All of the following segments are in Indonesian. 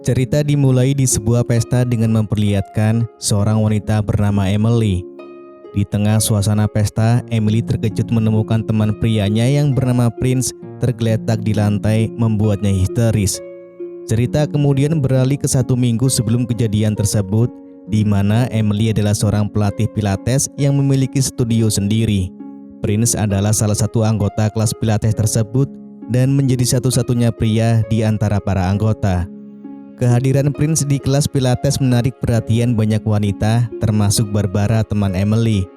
Cerita dimulai di sebuah pesta dengan memperlihatkan seorang wanita bernama Emily. Di tengah suasana pesta, Emily terkejut menemukan teman prianya yang bernama Prince tergeletak di lantai, membuatnya histeris. Cerita kemudian beralih ke 1 minggu sebelum kejadian tersebut, di mana Emily adalah seorang pelatih pilates yang memiliki studio sendiri. Prince adalah salah satu anggota kelas pilates tersebut dan menjadi satu-satunya pria di antara para anggota. Kehadiran Prince di kelas pilates menarik perhatian banyak wanita, termasuk Barbara, teman Emily.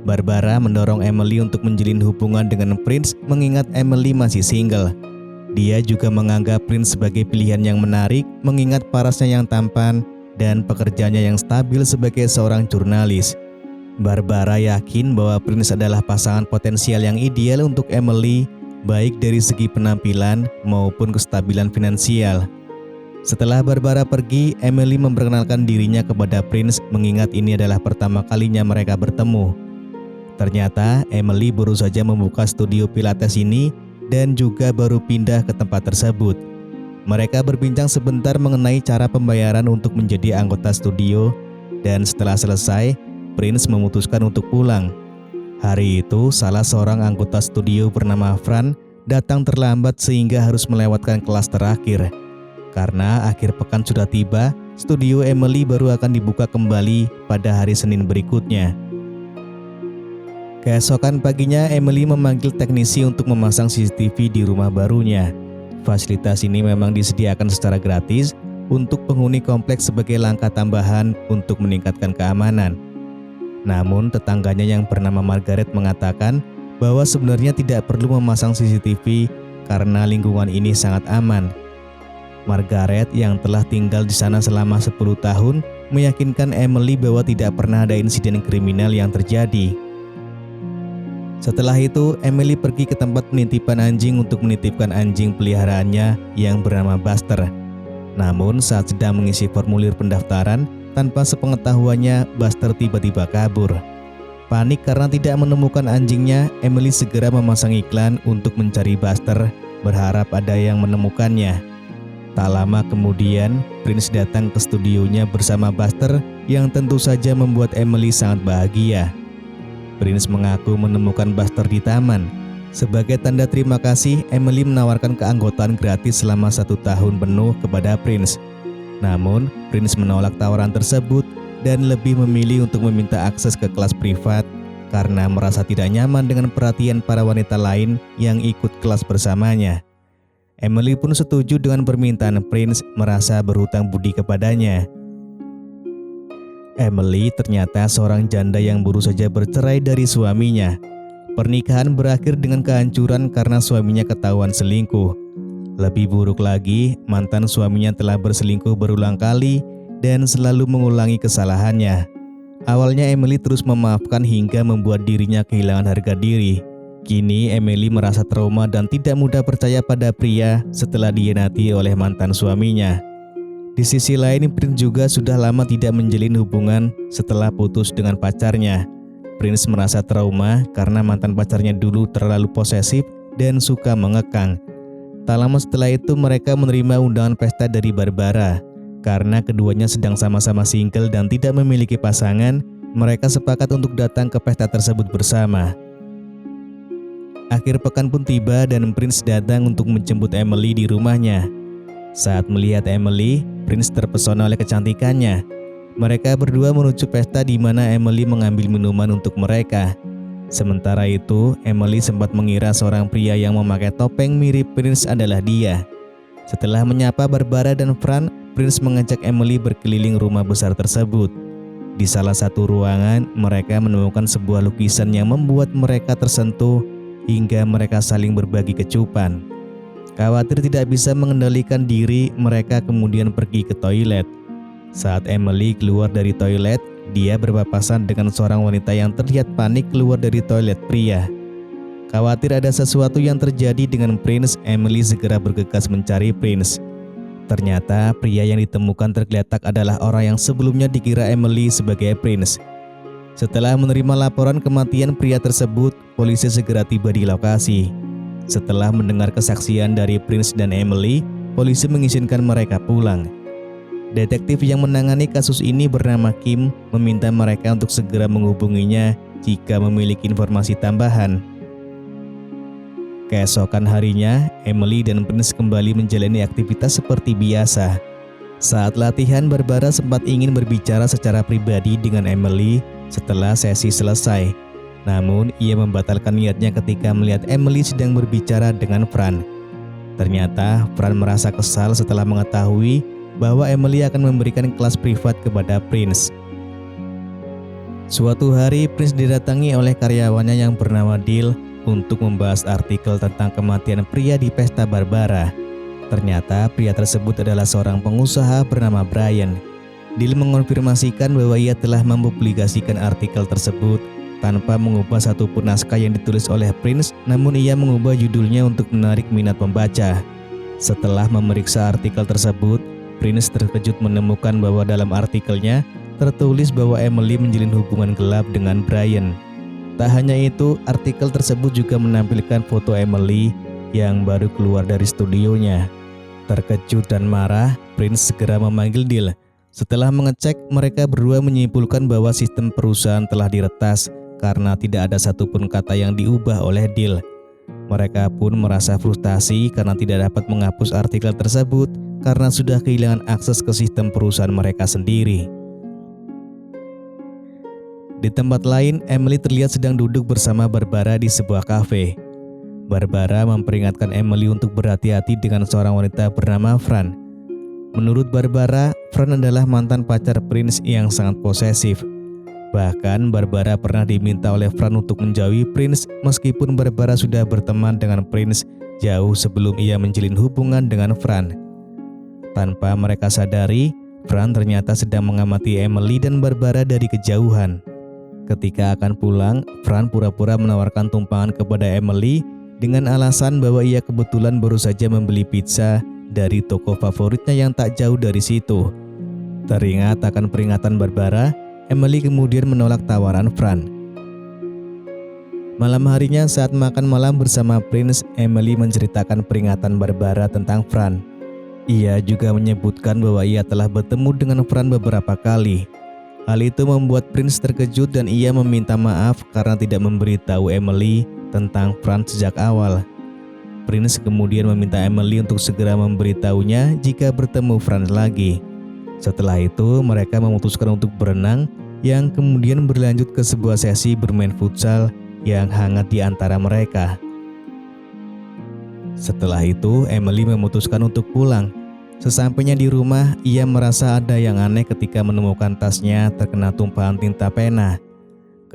Barbara mendorong Emily untuk menjalin hubungan dengan Prince mengingat Emily masih single. Dia juga menganggap Prince sebagai pilihan yang menarik mengingat parasnya yang tampan dan pekerjaannya yang stabil sebagai seorang jurnalis. Barbara yakin bahwa Prince adalah pasangan potensial yang ideal untuk Emily, baik dari segi penampilan maupun kestabilan finansial. Setelah Barbara pergi, Emily memperkenalkan dirinya kepada Prince mengingat ini adalah pertama kalinya mereka bertemu. Ternyata Emily baru saja membuka studio pilates ini dan juga baru pindah ke tempat tersebut. Mereka berbincang sebentar mengenai cara pembayaran untuk menjadi anggota studio dan setelah selesai, Prince memutuskan untuk pulang. Hari itu, salah seorang anggota studio bernama Fran datang terlambat sehingga harus melewatkan kelas terakhir. Karena akhir pekan sudah tiba, studio Emily baru akan dibuka kembali pada hari Senin berikutnya. Keesokan paginya, Emily memanggil teknisi untuk memasang CCTV di rumah barunya. Fasilitas ini memang disediakan secara gratis untuk penghuni kompleks sebagai langkah tambahan untuk meningkatkan keamanan. Namun, tetangganya yang bernama Margaret mengatakan bahwa sebenarnya tidak perlu memasang CCTV karena lingkungan ini sangat aman. Margaret yang telah tinggal di sana selama 10 tahun meyakinkan Emily bahwa tidak pernah ada insiden kriminal yang terjadi. Setelah itu, Emily pergi ke tempat penitipan anjing untuk menitipkan anjing peliharaannya yang bernama Buster. Namun saat sedang mengisi formulir pendaftaran, tanpa sepengetahuannya Buster tiba-tiba kabur. Panik karena tidak menemukan anjingnya, Emily segera memasang iklan untuk mencari Buster, berharap ada yang menemukannya. Tak lama kemudian, Prince datang ke studionya bersama Buster yang tentu saja membuat Emily sangat bahagia. Prince mengaku menemukan Buster di taman. Sebagai tanda terima kasih, Emily menawarkan keanggotaan gratis selama 1 tahun penuh kepada Prince. Namun, Prince menolak tawaran tersebut dan lebih memilih untuk meminta akses ke kelas privat karena merasa tidak nyaman dengan perhatian para wanita lain yang ikut kelas bersamanya. Emily pun setuju dengan permintaan Prince, merasa berhutang budi kepadanya. Emily ternyata seorang janda yang baru saja bercerai dari suaminya. Pernikahan berakhir dengan kehancuran karena suaminya ketahuan selingkuh. Lebih buruk lagi, mantan suaminya telah berselingkuh berulang kali dan selalu mengulangi kesalahannya. Awalnya Emily terus memaafkan hingga membuat dirinya kehilangan harga diri. Kini Emily merasa trauma dan tidak mudah percaya pada pria setelah dihianati oleh mantan suaminya. Di sisi lain, Prince juga sudah lama tidak menjalin hubungan setelah putus dengan pacarnya. Prince merasa trauma karena mantan pacarnya dulu terlalu posesif dan suka mengekang. Tak lama setelah itu mereka menerima undangan pesta dari Barbara. Karena keduanya sedang sama-sama single dan tidak memiliki pasangan, mereka sepakat untuk datang ke pesta tersebut bersama. Akhir pekan pun tiba dan Prince datang untuk menjemput Emily di rumahnya. Saat melihat Emily, Prince terpesona oleh kecantikannya. Mereka berdua menuju pesta di mana Emily mengambil minuman untuk mereka. Sementara itu, Emily sempat mengira seorang pria yang memakai topeng mirip Prince adalah dia. Setelah menyapa Barbara dan Fran, Prince mengajak Emily berkeliling rumah besar tersebut. Di salah satu ruangan, mereka menemukan sebuah lukisan yang membuat mereka tersentuh hingga mereka saling berbagi kecupan. Khawatir tidak bisa mengendalikan diri, mereka kemudian pergi ke toilet. Saat Emily keluar dari toilet, dia berpapasan dengan seorang wanita yang terlihat panik keluar dari toilet pria. Khawatir ada sesuatu yang terjadi dengan Prince, Emily segera bergegas mencari Prince. Ternyata pria yang ditemukan tergeletak adalah orang yang sebelumnya dikira Emily sebagai Prince. Setelah menerima laporan kematian pria tersebut, polisi segera tiba di lokasi. Setelah mendengar kesaksian dari Prince dan Emily, polisi mengizinkan mereka pulang. Detektif yang menangani kasus ini bernama Kim meminta mereka untuk segera menghubunginya jika memiliki informasi tambahan. Keesokan harinya, Emily dan Prince kembali menjalani aktivitas seperti biasa. Saat latihan, Barbara sempat ingin berbicara secara pribadi dengan Emily setelah sesi selesai. Namun, ia membatalkan niatnya ketika melihat Emily sedang berbicara dengan Fran. Ternyata, Fran merasa kesal setelah mengetahui bahwa Emily akan memberikan kelas privat kepada Prince. Suatu hari, Prince didatangi oleh karyawannya yang bernama Dill untuk membahas artikel tentang kematian pria di pesta Barbara. Ternyata pria tersebut adalah seorang pengusaha bernama Brian. Dill mengonfirmasikan bahwa ia telah mempublikasikan artikel tersebut tanpa mengubah satupun naskah yang ditulis oleh Prince, namun ia mengubah judulnya untuk menarik minat pembaca. Setelah memeriksa artikel tersebut, Prince terkejut menemukan bahwa dalam artikelnya tertulis bahwa Emily menjalin hubungan gelap dengan Brian. Tak hanya itu, artikel tersebut juga menampilkan foto Emily yang baru keluar dari studionya. Terkejut dan marah, Prince segera memanggil Dill. Setelah mengecek, mereka berdua menyimpulkan bahwa sistem perusahaan telah diretas karena tidak ada satupun kata yang diubah oleh Dill. Mereka pun merasa frustasi karena tidak dapat menghapus artikel tersebut karena sudah kehilangan akses ke sistem perusahaan mereka sendiri. Di tempat lain, Emily terlihat sedang duduk bersama Barbara di sebuah kafe. Barbara memperingatkan Emily untuk berhati-hati dengan seorang wanita bernama Fran. Menurut Barbara, Fran adalah mantan pacar Prince yang sangat posesif. Bahkan Barbara pernah diminta oleh Fran untuk menjauhi Prince meskipun Barbara sudah berteman dengan Prince jauh sebelum ia menjalin hubungan dengan Fran. Tanpa mereka sadari, Fran ternyata sedang mengamati Emily dan Barbara dari kejauhan. Ketika akan pulang, Fran pura-pura menawarkan tumpangan kepada Emily dengan alasan bahwa ia kebetulan baru saja membeli pizza dari toko favoritnya yang tak jauh dari situ. Teringat akan peringatan Barbara, Emily kemudian menolak tawaran Fran. Malam harinya saat makan malam bersama Prince, Emily menceritakan peringatan Barbara tentang Fran. Ia juga menyebutkan bahwa ia telah bertemu dengan Fran beberapa kali. Hal itu membuat Prince terkejut dan ia meminta maaf karena tidak memberitahu Emily tentang Fran sejak awal. Prince kemudian meminta Emily untuk segera memberitahunya jika bertemu Fran lagi. Setelah itu, mereka memutuskan untuk berenang yang kemudian berlanjut ke sebuah sesi bermain futsal yang hangat di antara mereka. Setelah itu, Emily memutuskan untuk pulang. Sesampainya di rumah, ia merasa ada yang aneh ketika menemukan tasnya terkena tumpahan tinta pena.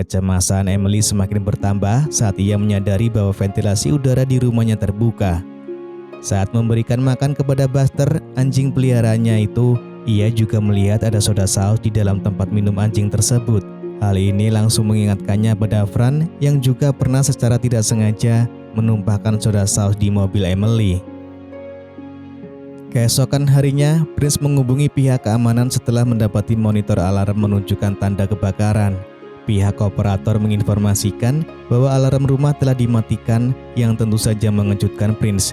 Kecemasan Emily semakin bertambah saat ia menyadari bahwa ventilasi udara di rumahnya terbuka. Saat memberikan makan kepada Buster, anjing peliharaannya itu, ia juga melihat ada soda saus di dalam tempat minum anjing tersebut. Hal ini langsung mengingatkannya pada Fran yang juga pernah secara tidak sengaja menumpahkan soda saus di mobil Emily. Keesokan harinya, Prince menghubungi pihak keamanan setelah mendapati monitor alarm menunjukkan tanda kebakaran. Pihak operator menginformasikan bahwa alarm rumah telah dimatikan yang tentu saja mengejutkan Prince.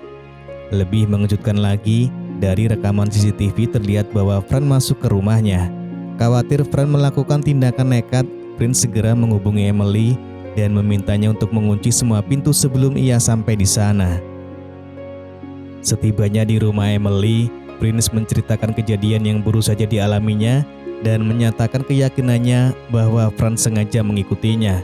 Lebih mengejutkan lagi, dari rekaman CCTV terlihat bahwa Fran masuk ke rumahnya. Khawatir Fran melakukan tindakan nekat, Prince segera menghubungi Emily dan memintanya untuk mengunci semua pintu sebelum ia sampai di sana. Setibanya di rumah Emily, Prince menceritakan kejadian yang baru saja dialaminya dan menyatakan keyakinannya bahwa Fran sengaja mengikutinya.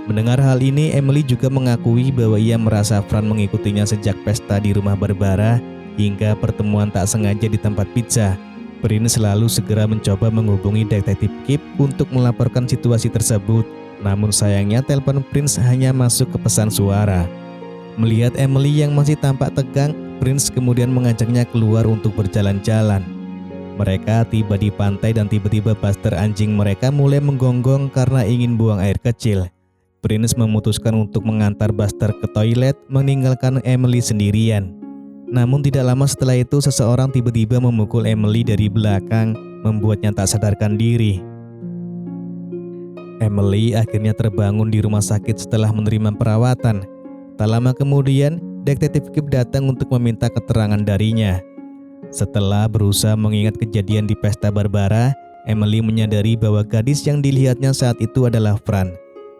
Mendengar hal ini, Emily juga mengakui bahwa ia merasa Fran mengikutinya sejak pesta di rumah Barbara hingga pertemuan tak sengaja di tempat pizza. Prince selalu segera mencoba menghubungi detektif Kip untuk melaporkan situasi tersebut, namun sayangnya telepon Prince hanya masuk ke pesan suara. Melihat Emily yang masih tampak tegang, Prince kemudian mengajaknya keluar untuk berjalan-jalan. Mereka tiba di pantai dan tiba-tiba Buster anjing mereka mulai menggonggong karena ingin buang air kecil. Prince memutuskan untuk mengantar Buster ke toilet, meninggalkan Emily sendirian. Namun tidak lama setelah itu seseorang tiba-tiba memukul Emily dari belakang, membuatnya tak sadarkan diri. Emily akhirnya terbangun di rumah sakit setelah menerima perawatan. Tak lama kemudian, detektif Kip datang untuk meminta keterangan darinya. Setelah berusaha mengingat kejadian di pesta Barbara, Emily menyadari bahwa gadis yang dilihatnya saat itu adalah Fran.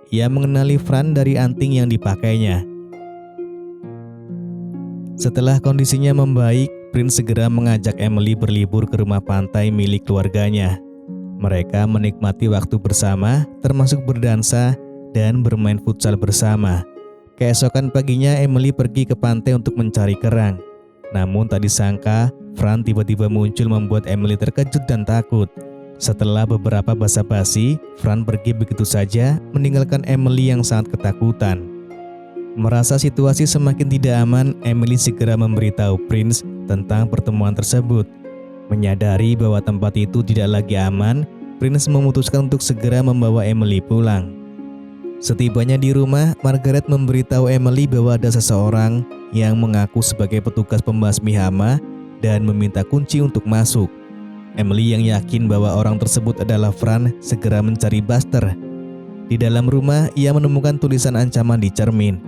Ia mengenali Fran dari anting yang dipakainya. Setelah kondisinya membaik, Prince segera mengajak Emily berlibur ke rumah pantai milik keluarganya. Mereka menikmati waktu bersama, termasuk berdansa dan bermain futsal bersama. Keesokan paginya, Emily pergi ke pantai untuk mencari kerang. Namun tak disangka, Fran tiba-tiba muncul membuat Emily terkejut dan takut. Setelah beberapa basa-basi, Fran pergi begitu saja, meninggalkan Emily yang sangat ketakutan. Merasa situasi semakin tidak aman, Emily segera memberitahu Prince tentang pertemuan tersebut. Menyadari bahwa tempat itu tidak lagi aman, Prince memutuskan untuk segera membawa Emily pulang. Setibanya di rumah, Margaret memberitahu Emily bahwa ada seseorang yang mengaku sebagai petugas pembasmi hama dan meminta kunci untuk masuk. Emily yang yakin bahwa orang tersebut adalah Fran segera mencari Buster. Di dalam rumah, ia menemukan tulisan ancaman di cermin.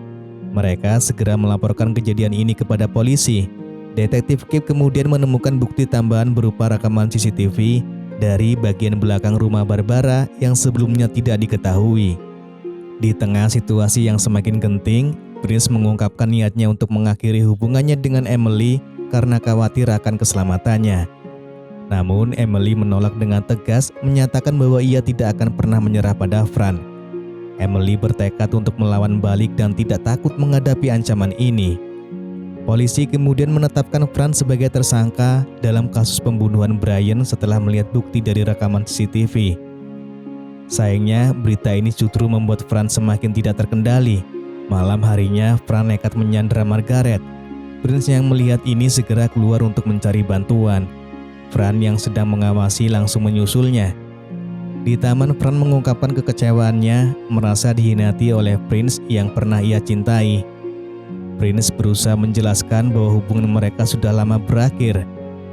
Mereka segera melaporkan kejadian ini kepada polisi. Detektif Kip kemudian menemukan bukti tambahan berupa rekaman CCTV dari bagian belakang rumah Barbara yang sebelumnya tidak diketahui. Di tengah situasi yang semakin genting, Prince mengungkapkan niatnya untuk mengakhiri hubungannya dengan Emily karena khawatir akan keselamatannya. Namun Emily menolak dengan tegas, menyatakan bahwa ia tidak akan pernah menyerah pada Fran. Emily bertekad untuk melawan balik dan tidak takut menghadapi ancaman ini. Polisi kemudian menetapkan Fran sebagai tersangka dalam kasus pembunuhan Brian setelah melihat bukti dari rekaman CCTV. Sayangnya, berita ini justru membuat Fran semakin tidak terkendali. Malam harinya, Fran nekat menyandera Margaret. Prince yang melihat ini segera keluar untuk mencari bantuan. Fran yang sedang mengawasi langsung menyusulnya. Di taman, Fran mengungkapkan kekecewaannya merasa dihianati oleh Prince yang pernah ia cintai. Prince berusaha menjelaskan bahwa hubungan mereka sudah lama berakhir.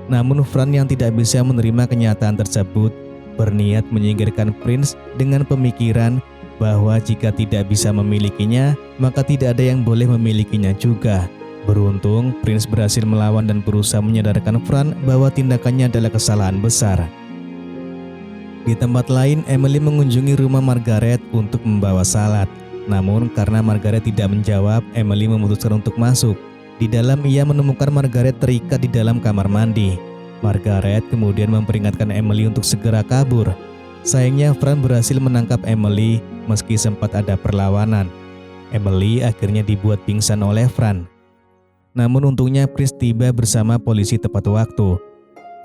Namun Fran yang tidak bisa menerima kenyataan tersebut berniat menyingkirkan Prince dengan pemikiran bahwa jika tidak bisa memilikinya, maka tidak ada yang boleh memilikinya juga. Beruntung, Prince berhasil melawan dan berusaha menyadarkan Fran bahwa tindakannya adalah kesalahan besar. Di tempat lain, Emily mengunjungi rumah Margaret untuk membawa salad. Namun karena Margaret tidak menjawab, Emily memutuskan untuk masuk. Di dalam ia menemukan Margaret terikat di dalam kamar mandi. Margaret kemudian memperingatkan Emily untuk segera kabur. Sayangnya Fran berhasil menangkap Emily meski sempat ada perlawanan. Emily akhirnya dibuat pingsan oleh Fran. Namun untungnya Prince tiba bersama polisi tepat waktu.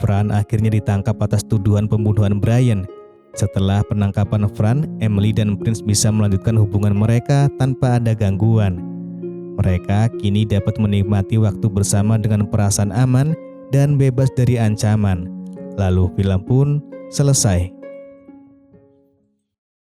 Fran akhirnya ditangkap atas tuduhan pembunuhan Brian. Setelah penangkapan Fran, Emily dan Prince bisa melanjutkan hubungan mereka tanpa ada gangguan. Mereka kini dapat menikmati waktu bersama dengan perasaan aman dan bebas dari ancaman. Lalu film pun selesai.